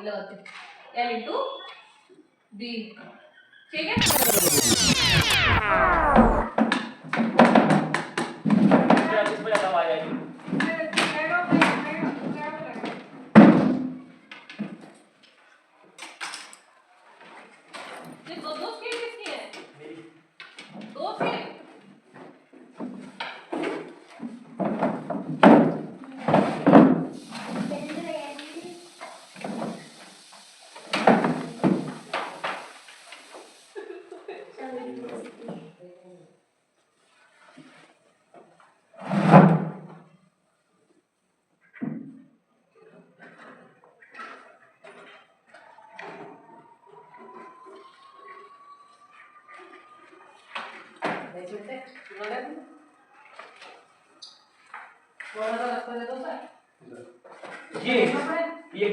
लगाते L into B, ठीक है। इसमें ज्यादा आवाज आएगी। ये दो स्केल किसकी है? मेरी। दो स्केल ये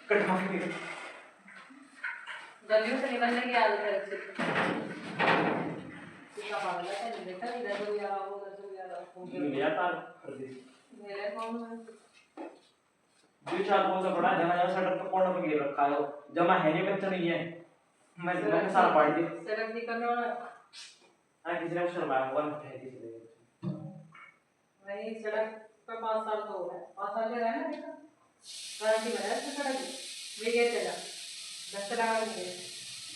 कट मार के गलियों से निकलने की आदत है अच्छे से। कितना पागल है, मैंने देखा इधर को यार वो उधर को यार मेरा तार कर दे। मेरे कौन दो चार कौन सा बड़ा जमा जमा सड़क पे कोने पे गिर रखा है वो जमा है नहीं बच्चा नहीं है मैंने सारा पाड़ दिया सड़क निकलने वाला हां किसी ने शर्माया हुआ है किसी ने वही सड़क पर 5 साल तो हो गए 5 साल के रहे ना देखा गारंटी में है सड़क वे गए चला 10 लगा के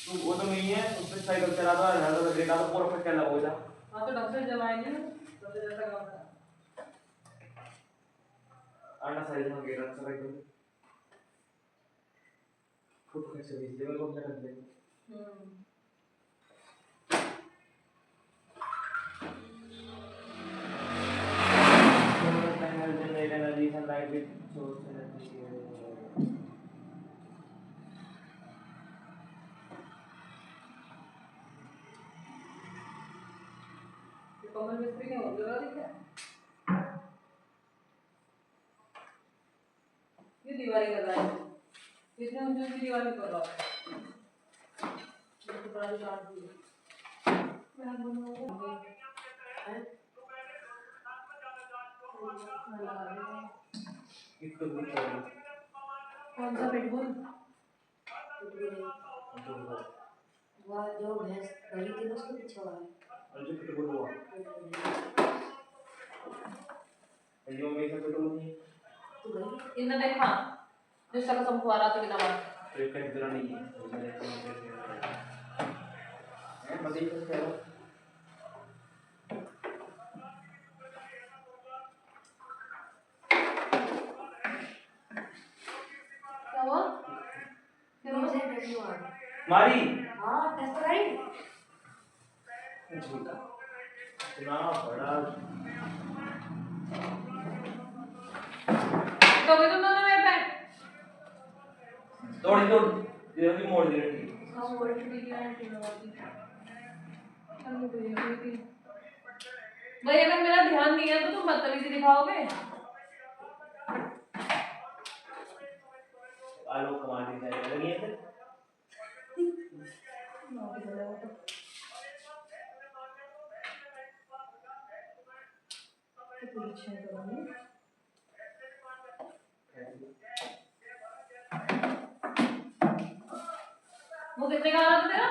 तो वो तो नहीं है उस पे साइकिल चला था हर जगह देखा तो पूरा फटने लगा हो जा हां तो ढंग से जमाएंगे ना तो जैसा काम था आना साइड में गिर रखा है खुद कैसे बीच लेवल को क्या कर दे energy sunlight with source energy Kamal Mistry ने और लगा दी क्या ये दीवारी कर रहा है कितने ऊंची ऊंची दीवारी कर रहा है ये तो बड़ा काट दिया मैं बनूंगा इसको भी चाहिए कौन सा पिटबुल वह जो भैंस गई थी उसके पीछे वाला और जो पिटबुल हुआ ये में से पिटबुल नहीं तो गई इन्हें देखा जो सब संपुआरा तो कितना बार तो एक इधर नहीं है मदद कर करो क्या हुआ फिर मुझे डब्ल्यू आ मारी हां टेस्ट राइट झूठा इतना बड़ा तो भी तुम दोनों मेरे पे दौड़ ये भी मोड़ दे रही हां मोड़ के दिया है तीनों वाली हम भी भाई अगर मेरा ध्यान नहीं है तो तुम बदतमीजी दिखाओगे आलोक कमाल की जाए लगी है फिर वो कितने का आ रहा था तेरा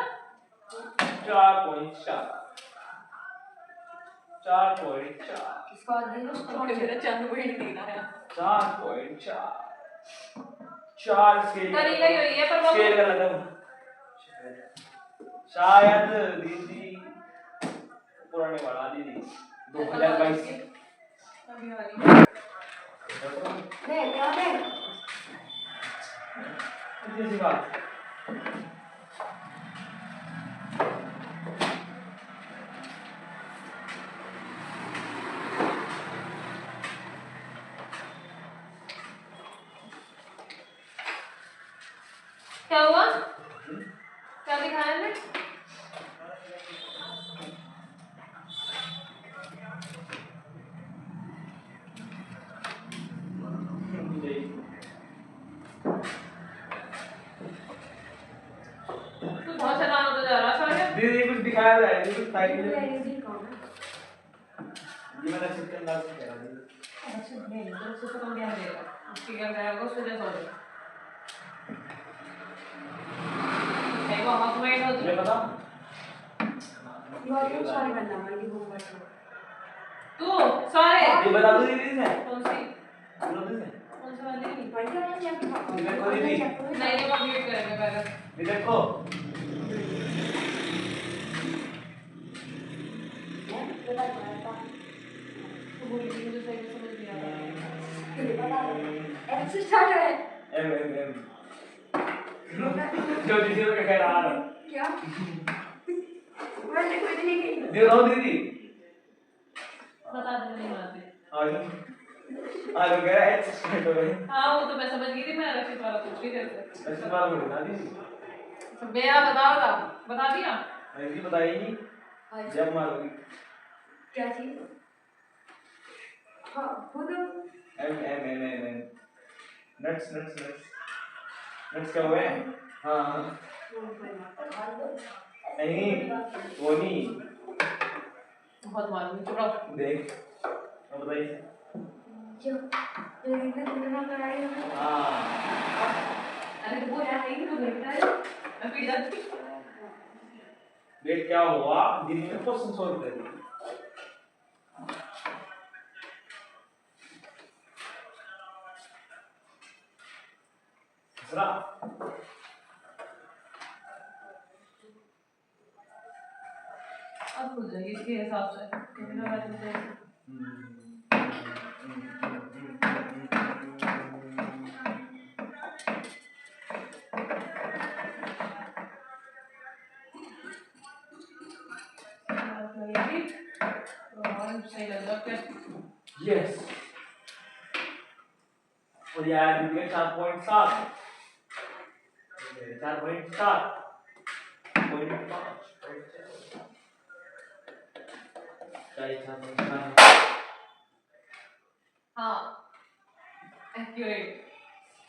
4.4 इसका दिन उसको मेरा 4 देना है 4.4 4 स्केल तरीका ही वही है पर वो स्केल कर लेता हूं शायद दीदी पुराने वाला दीदी 2022 अभी वाली दे क्या दे इतनी सी बात क्या हुआ क्या दिखाया मैं तू बहुत शैतान होता जा रहा है दीदी कुछ दिखाया था कुछ साइकिल एलईडी कौन है ये मैंने सिस्टम लगा के करा दी अच्छा नहीं तो उसको तो कम ध्यान देगा उसकी क्या करेगा उसको जैसा हो वो हाफ माइंड हो तुझे पता You are so sorry वरना मेरी होमवर्क है। तू सारे ये बता दो दीदी से कौन सी बोलो दीदी कौन सा वाली नहीं पढ़ के आना चाहिए आपको। ये देखो दीदी। ये कंप्लीट करेंगे पहले ये देखो तो बोली थी मुझे सही समझ नहीं आ रहा एम से स्टार्ट है। एम जो दीदी को कह रहा है क्या? मैंने कोई नहीं की। दे दो दीदी बता दे नहीं मानते आज कह रहा है स्टार्ट हो गए हाँ वो तो मैं समझ गई थी मैं रशीद वाला कुछ भी करते ऐसी बात बोली ना दीदी तो मेरा बताओगा बता दिया ऐसी बताएगी जब मारोगी क्या चीज? हाँ खुद एम नट्स नट्स नट्स नट्स क्या हुए हाँ नहीं वो नहीं बहुत मालूम चुप रहो देख अब बताइए जो इतना कितना कराई है। हाँ अरे तो वो यार नहीं तो देखता है मैं पीट जाती देख क्या हुआ दिन में क्वेश्चन सॉल्व कर दिया दूसरा अब खुल जाएगी इसके हिसाब से कितना बात है सही लग रहा है यस और यार दीदी 4.7 4.7 हाँ एक्यूरेट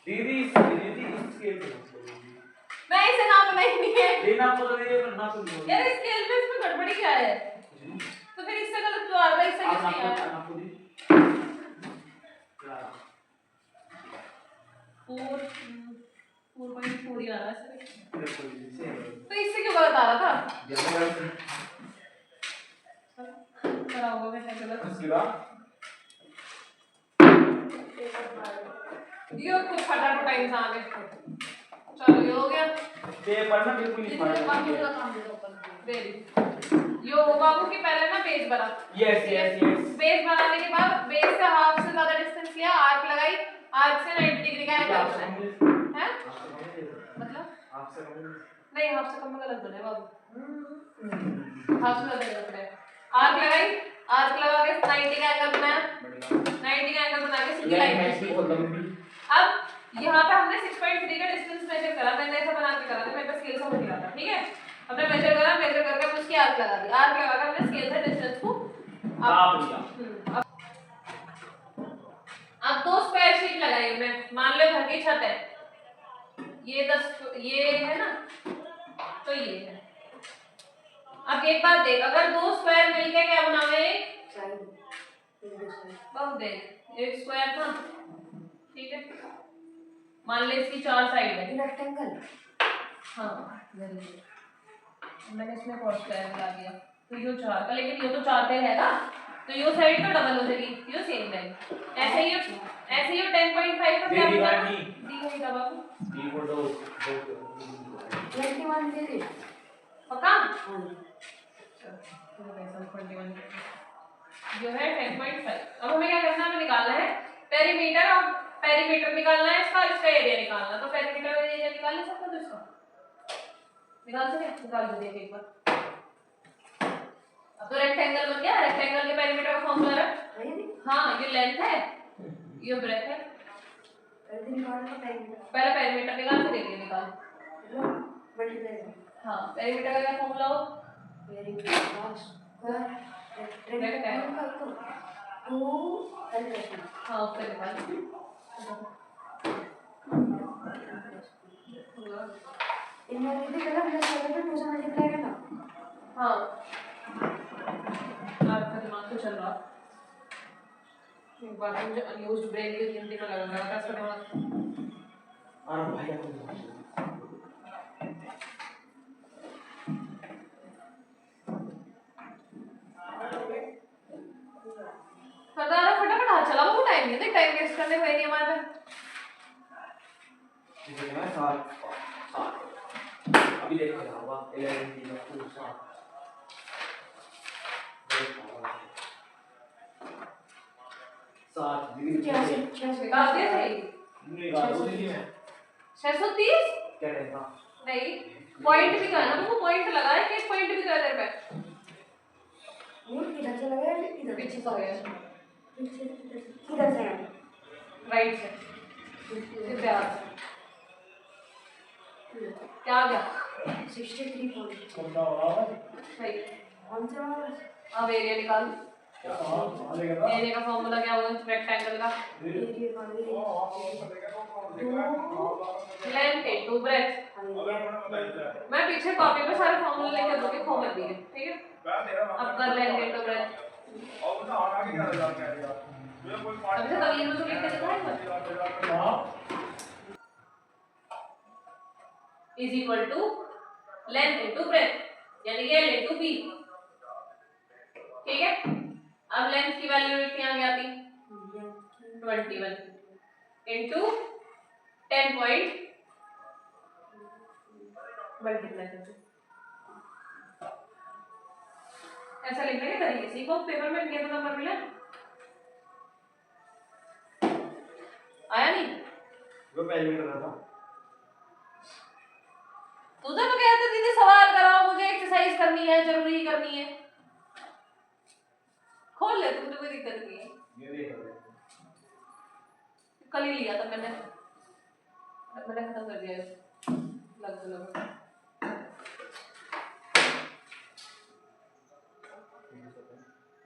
दीदी इसके मैं इसे नाम बनाई नहीं है देना पता नहीं है ना सुन यार स्केल में इसमें गड़बड़ी क्या है तो फिर इससे गलत जो आ रहा है इससे किस नहीं आया आपको दी 4.4 ही आ रहा है इससे देखो तो इससे क्यों गलत आ रहा था जैसे करा होगा मैं क्या गलत उसके बाद ये कुछ फटाफट इंसान है चलो ये हो गया पेपर ना बिल्कुल नहीं पढ़ना यो बाबू की पहले ना बेस बना यस यस यस बेस बनाने के बाद बेस से हाफ से ज्यादा डिस्टेंस लिया आर्क लगाई आर्क से 90 डिग्री का एंगल बनाया है मतलब आपसे नहीं हाफ से कम में गलत बने बाबू हाफ से ज्यादा गलत बने आर्क लगाई आर्क लगा के 90 का एंगल बनाया 90 का एंगल बना के सीधी लाइन खींची अब यहाँ पे हमने 6.3 का डिस्टेंस मेजर करा मैंने ऐसा बना के करा था मेरे पास स्केल से हो नहीं रहा था ठीक है हमने मेजर करके हमने उसकी आर्क लगा दी आर्क लगा के हमने स्केल से डिस्टेंस को नाप लिया अब दो स्क्वायर शीट लगाई हमने मान लो घर की छत है ये 10 ये है ना तो ये है अब एक बात देख अगर दो स्क्वायर मिलके क्या बनावे बहुत देख एक स्क्वायर था ठीक है मान ले इसकी 4 साइड है रेक्टेंगल हाँ वेरी गुड मैंने इसमें और स्क्वायर मिला दिया तो ये 4 का लेकिन ये तो 4 पे रहेगा तो ये साइड तो डबल हो जाएगी ये सेम रहेगी ऐसे ही 10.5 का क्या बचा दी गई का बाबू डी फॉर दो 21 दे दे पक्का हां जो है 10.5 अब हमें क्या करना है हमें निकालना है पेरीमीटर और पेरीमीटर निकालना है इसका एरिया निकालना तो पेरीमीटर एरिया निकाल सकते हो इसका निकाल सके निकाल दो एक बार अब तो रेक्टेंगल बन गया रेक्टेंगल के पेरीमीटर का फॉर्मूला है हां ये लेंथ है ये ब्रेथ है पहले पेरीमीटर निकाल फिर एरिया निकाल हां पेरीमीटर का फॉर्मूला हो हाँ उससे निकाल हाँ आपका दिमाग तो चल रहा एक बार मुझे अनयूज्ड ब्रेन की गिनती में लगा था इसका दिमाग और भाई इसे मैं 7 अभी देखा जाऊंगा 11 3 2 7 7 निकाल दिया सही। निकाल दो दीदी मैं 630 क्या कहता नहीं, पॉइंट भी तो है ना, तुमको पॉइंट लगा है कि पॉइंट भी तो है तेरे पे। मूड किधर से लगा है इधर पीछे से हो गया, पीछे किधर से है राइट से सीधे हाथ से। क्या आ गया 63 पॉइंट करता होगा सही। कौन सा वाला अब एरिया निकाल। आ जाएगा एरिया का फॉर्मूला क्या होगा रेक्टेंगल का? एरिया का लेंथ इनटू ब्रेथ। मैं पीछे कॉपी पे सारे फॉर्मूले लिख दूंगी, खो मत दिए, ठीक है? अब कर लेंथ इनटू ब्रेथ। अभी से कभी में तो लिख के दिखाएगा is equal to length into breadth, यानी L इनटू B, ठीक है? अब लेंथ की वैल्यू कितनी आ गई आती 21 इनटू 10 पॉइंट मल्टीप्लाई करके ऐसा लिखने के तरीके से को पेपर में कितने नंबर मिला आया नहीं? वो पहले भी कर रहा था तुझे तो कहते दीदी सवाल कराओ, मुझे एक्सरसाइज करनी है, जरूरी करनी है। खोल ले, तुझे कोई दिक्कत नहीं है। ये देख रहे कल ही लिया था मैंने खत्म कर दिया लग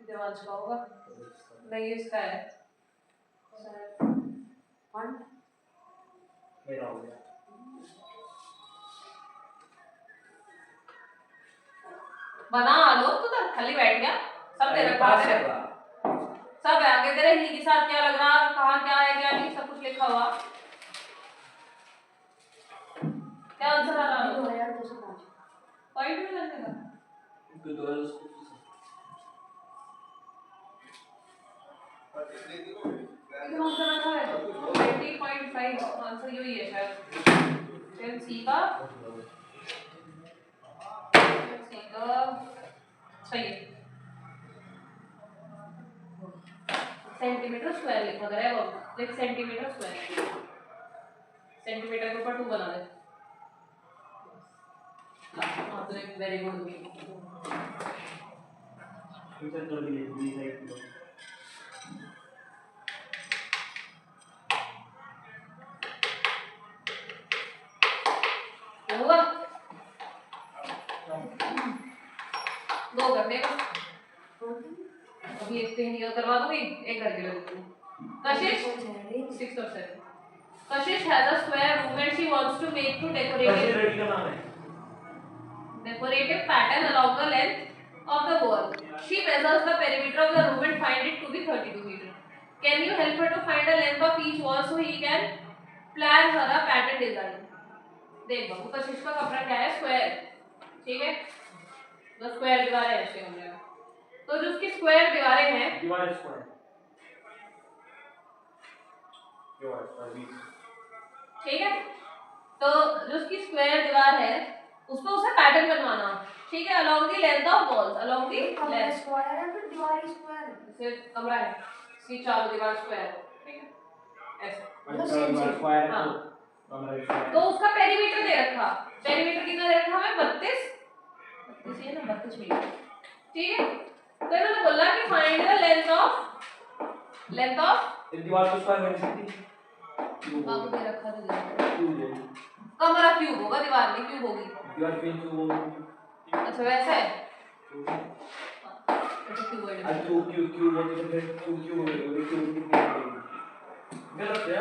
दिमाग का होगा नहीं, इसका है वन मेरा हो गया बना लो, तू तो खाली बैठ गया, सब तेरे पास है, सब है आगे तेरे। ही के साथ क्या लग रहा, कहाँ क्या है क्या नहीं, सब कुछ लिखा हुआ। क्या आंसर आ रहा है? 2205 पॉइंट में लगेगा तो 2000 इतना आंसर रखा है 20.5, आंसर यही है शायद। फिर सी का सही है, सेंटीमीटर स्क्वायर लिखा गया है वो, देख सेंटीमीटर स्क्वायर, सेंटीमीटर के ऊपर 2 बना दे। हाँ तो एक वेरी गुड हुई। इसे कर भी ले साइड को हुआ 2 करने का, अभी एक पेन करवा दूंगी, एक करके लगूंगी। कशिश 6 और 7 Kashish has a square room and she wants to make two ready का नाम है decorative pattern along the length of the wall. She measures the perimeter of the room and find it to be 32 meter. Can you help her to find the length of each wall so he can plan her a pattern design? देख बाबू, कशिश का कपड़ा क्या है? Square, ठीक है? तो square दीवारें ऐसे हो जाएगा, तो जो उसकी स्क्वायर दीवारें हैं, दीवार स्क्वायर ठीक है? तो जो उसकी स्क्वायर दीवार है उस पर उसे पैटर्न बनवाना, ठीक है? Along the length of walls, along the length square है फिर दीवार स्क्वायर है, जैसे कमरा है, इसकी चारों दीवार स्क्वायर है, ठीक है? ऐसे स्क्वायर हाँ। है तो उसका पेरीमीटर दे रखा, पेरीमीटर कितना दे रखा है? 32 ये ना 32 मीटर, ठीक है? तो इन्होंने बोला कि फाइंड द लेंथ ऑफ दीवार को स्क्वायर बन सकती बाबू दे रखा तो दे क्यूब कमरा क्यूब होगा, दीवार नहीं क्यूब होगी। दीवार पे क्यूब अच्छा वैसा है, अच्छा क्यूब है, आज क्यूब क्यूब क्यूब होती तो फिर क्यूब क्यूब हो गई, क्यूब कितनी होगी गलत है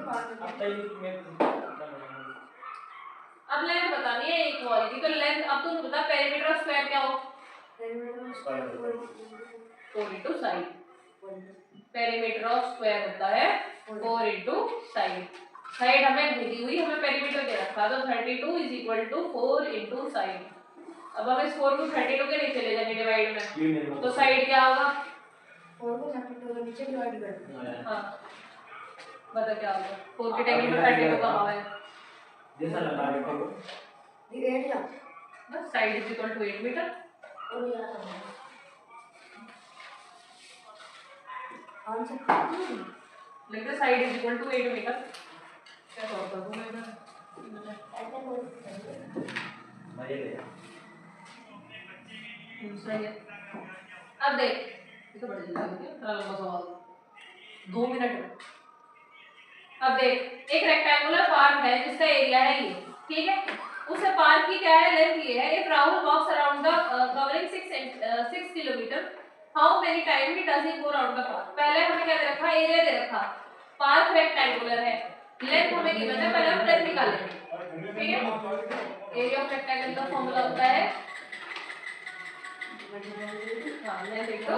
अब तक में अब लेंथ बतानी है एक वॉल की, तो लेंथ अब तुम बता पेरीमीटर ऑफ स्क्वायर क्या हो? Perimeter 4 into side, perimeter of square होता है 4 इनटू साइड, साइड हमें दी हुई, हमें पेरीमीटर दे रखा, तो 32 is equal to 4 into side. अब हम इस 4 को 32 के नीचे ले जाएंगे डिवाइड में, तो साइड क्या होगा? 4 को 32 के नीचे डिवाइड कर दो। हाँ बता क्या होगा? 4 के टेबल में 32 कहाँ है? जैसा लगा रखा हो ये 8 या बस side is equal to 8 metre और ये आंसर लिख दो side is equal to 8 metre क्या सॉल्व कर दूं मैं इधर ऐसे बोल मजे ले सही है अब देख ये तो बड़ी जल्दी हो गया थोड़ा लंबा सवाल 2 मिनट अब देख एक रेक्टेंगुलर पार्क है जिसका एरिया है ये ठीक है उसे पार्क की क्या है लेंथ ये है if Rahul walks around the covering 6 kilometre how many time he does he go around the park पहले हमें क्या दे रखा एरिया दे रखा पार्क रेक्टेंगुलर है लेंथ हमें गिवन है पहले हम लेंथ निकालेंगे ठीक है एरिया ऑफ रेक्टेंगल का फॉर्मूला होता है हां लेंथ इनटू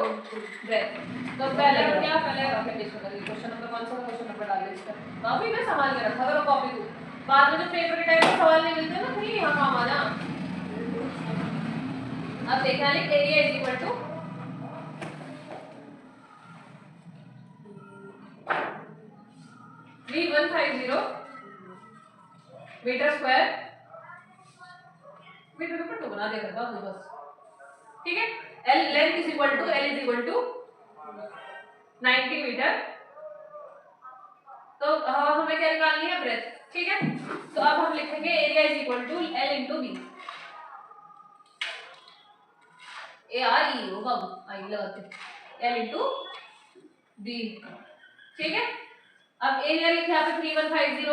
ब्रेथ तो पहले हम क्या पहले रेपिटेशन करेंगे क्वेश्चन नंबर कौन सा क्वेश्चन नंबर डाल दे इसका काफी मैं संभाल के रखा करो कॉपी को बाद में जो पेपर के टाइम पे सवाल नहीं मिलते ना फिर यहां काम आना अब देखना है area is equal to V150 metre square metre ऊपर तो बना देगा बाबू बस ठीक है L length is equal to L is equal to 90 metre तो हमें क्या निकालनी है ब्रेथ ठीक है तो अब हम लिखेंगे area is equal to L into B A R E हो बाबू आई लगाते L इंटू बी ठीक है अब एरिया लिखे यहाँ पे 3150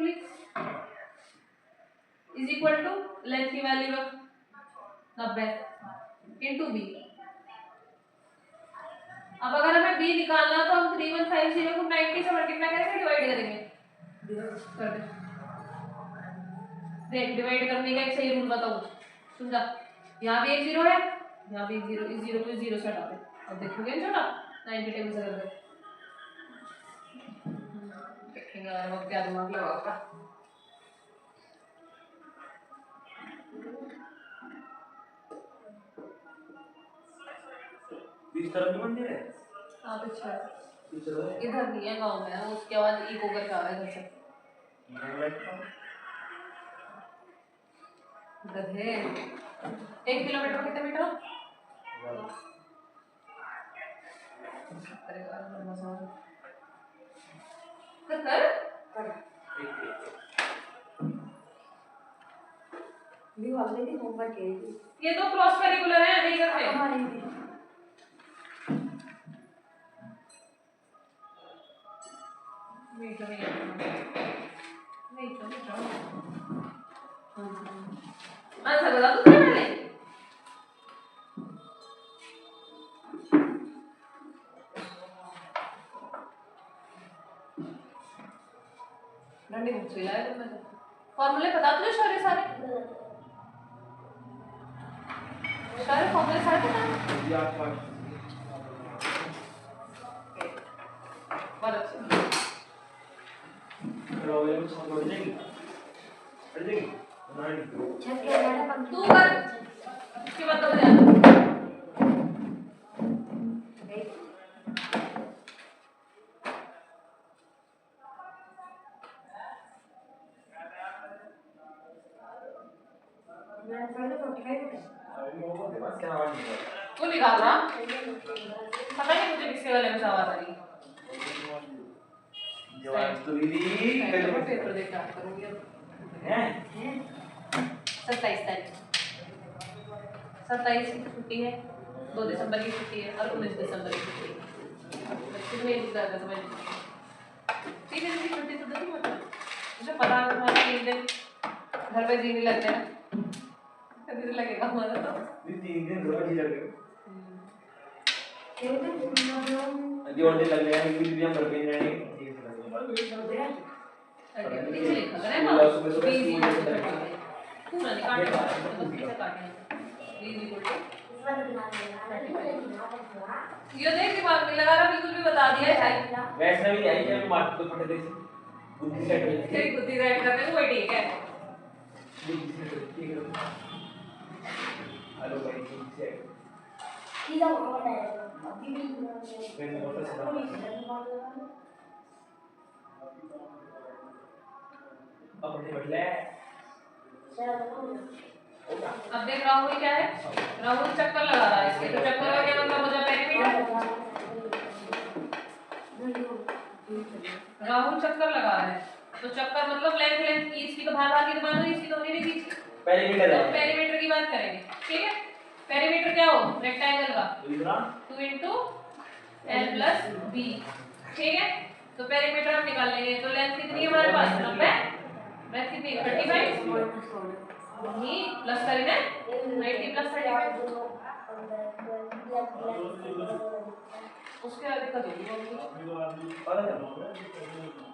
लिख इज इक्वल टू लेंथ की वैल्यू रख 90 इंटू बी अब अगर हमें बी निकालना तो हम 3150 को 90 से मल्टीप्लाई करके डिवाइड करेंगे कर दे देख डिवाइड करने का एक सही रूल बताऊं समझा यहाँ भी एक जीरो है यहाँ भी एक जीरो इस जीरो को जीरो से हटा दे अब देखोगे छोटा 90 टेबल से कर दे देखेंगे अब क्या दिमाग लगाओगा इस तरफ भी मंदिर है हाँ पीछे इधर है इधर नहीं है गांव में है उसके बाद इको करके आ रहा है इधर से गधे 1 किलोमीटर कितने मीटर भी वाले की होमवर्क है ये तो क्रॉस करिकुलर है नहीं करते हमारी मीटर नहीं आंसर बता दो पहले डंडे मुझसे लाया तुमने तो फॉर्मूले बता दो सारे फॉर्मूले सारे बता ये आप पास बहुत अच्छा चलो ये कुछ समझ जाएगी नहीं छत के मैडम हम तू कर उसके बाद तो बता मैं पहले 45 क्या आवाज नहीं है वो निकाल रहा पता नहीं मुझे किसके वाले में आवाज आ रही जवाब तो दीदी पेपर देखा करूंगी हैं 27 तारीख 27 की छुट्टी है 2 दिसंबर की छुट्टी है और 19 दिसंबर की छुट्टी है बच्चे में एक ज्यादा समझ 3 दिन की छुट्टी तो नहीं मतलब मुझे पता है तुम्हारे 3 दिन घर पे जीने लगते हैं कभी तो लगेगा हमारा तो 3 दिन रोज ही लगे केवल जो अंडे लग गया है कि हम घर पे नहीं रहेंगे पीछे लिखा है ना पूरा नहीं काटना बस पीछे काटना ये देख दिमाग में लगा रहा बिल्कुल भी बता दिया है वैसा भी आई जब मार्ट तो फटे थे बुद्धि सेट हो तेरी बुद्धि सेट करने को वही ठीक है बुद्धि सेट ठीक है हेलो भाई बुद्धि सेट सीधा बोल रहा है अभी भी मैं मोटर से अपने बदले अब देख राहुल क्या है, राहुल चक्कर लगा रहा है इसके, तो चक्कर का क्या मतलब हो जाए पेरीमीटर। राहुल चक्कर लगा रहा है, तो चक्कर मतलब लेंथ लेंथ की, इसकी तो बाहर की बात है, इसकी तो नहीं थी, पेरीमीटर है। तो पेरीमीटर की बात करेंगे, ठीक है। पेरीमीटर क्या हो रेक्टेंगल का 2 into l plus b, ठीक है। तो पेरीमीटर हम निकाल लेंगे, तो लेंथ कितनी है हमारे पास 90, ब्रेथ कितनी 35 नहीं प्लस करेंगे 90 प्लस 35, उसके आगे कर देंगे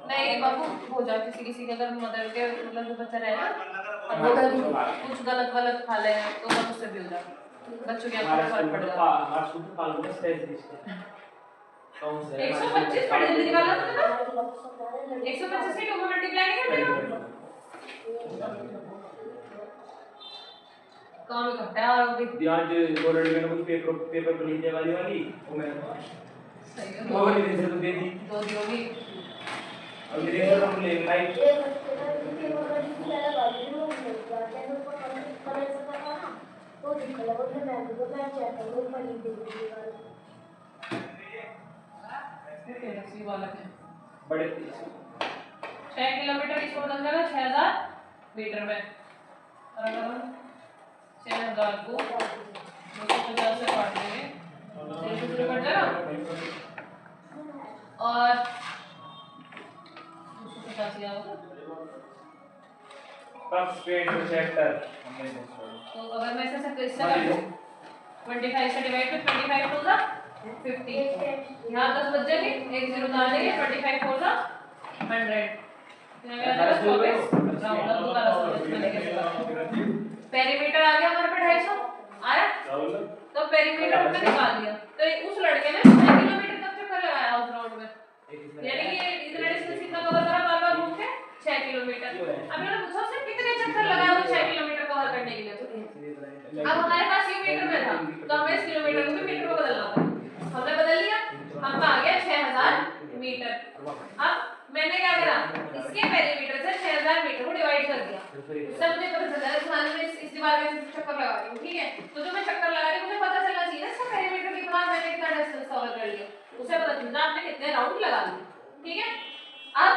नहीं बाबू हो जाए किसी किसी के, अगर मदर के मतलब जो बच्चा रहे ना कुछ गलत गलत खा ले तो बस उससे भी हो जाए, बच्चों के आंखों में फर्क पड़ जाता है। 125 पढ़ जल्दी निकाला तुमने ना, 125 की 2 में मल्टीप्लाई नहीं करना काम इकट्ठा है। और ध्यान से बोर्ड में कुछ पेपर पेपर पर लिखने वाली वो मैं सही है, वो वाली दे तो दे दी दो दी होगी। अब मेरे को हम ले लाइक बड़े 6 किलोमीटर इसको बदल जाएगा 6000 मीटर में, और अगर हम 6000 को 250 से काट देंगे तो ये कट जाएगा, और 250 क्या होगा, स्पेस सेक्टर तो अगर मैं इसे इससे कर दूं 25 से डिवाइड कर 25 टू द 50, यहाँ 10 बच जाएंगे, एक 0 डाल देंगे, 25 फोर द 100, पेरीमीटर आ गया हमारे पे 250 आया, तो पेरीमीटर हमने निकाल दिया। तो उस लड़के ने 6 किलोमीटर तक चक्कर लगाया उस राउंड में, यानी कि इतना डिस्टेंस कितना कवर करा बार बार घूम के 6 किलोमीटर। अब मैंने पूछा उसने कितने चक्कर लगाया वो 6 किलोमीटर कवर करने के लिए, अब हमारे पास ये मीटर में था तो हमें इस किलोमीटर को मीटर में बदलना था, हमने बदल लिया, हमका आ गया 6000 मीटर। अब मैंने क्या करा, इसके पेरीमीटर से 6000 मीटर को डिवाइड कर दिया, उससे मुझे पता चला इस मान में इस दीवार में चक्कर लगा रही हूं, ठीक है। तो जो मैं चक्कर लगा रही हूं मुझे पता चलना चाहिए इसका पेरीमीटर कितना, मैंने कितना डिस्टेंस कवर कर लिया, उसे पता चलना आपने कितने राउंड लगा लिए, ठीक है। अब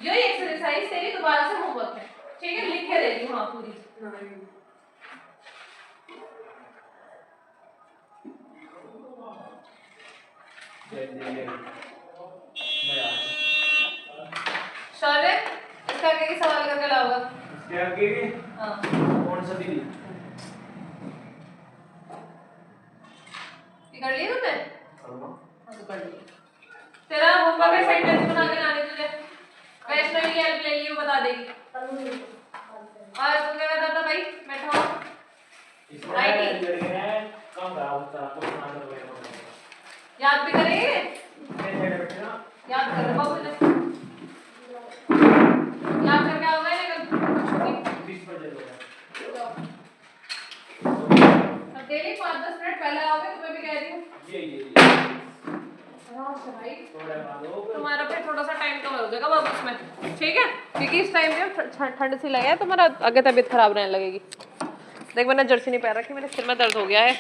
यही एक्सरसाइज तेरी दोबारा से होमवर्क है, ठीक है, लिख के दे दी हां पूरी। शौर्य इसका आगे की सवाल करके लाओगा, इसके आगे हां कौन सा दीदी कर लिए तुमने, हां तो कर लिए। तेरा होमवर्क है सेंटेंस बना के लाने तुझे, वैष्णवी की हेल्प ले ली वो बता देगी। और तू क्या कहता था भाई, बैठो राइटिंग कम रहा उसका कुछ ना कर याद भी करेंगे, याद कर बाबू ने याद करके आओगे ना कल छुट्टी 20 बजे अब डेली 5-10 मिनट पहले आओगे, तुम्हें भी कह रही हूँ ये आराम से भाई, थोड़ा मानो तुम्हारा फिर थोड़ा सा टाइम कम हो जाएगा वापस में, ठीक है, क्योंकि इस टाइम में ठंड सी लगा है, तुम्हारा आगे तबीयत खराब रहने लगेगी। देख मैंने जर्सी नहीं पहन रखी, मेरे सिर में दर्द हो गया है।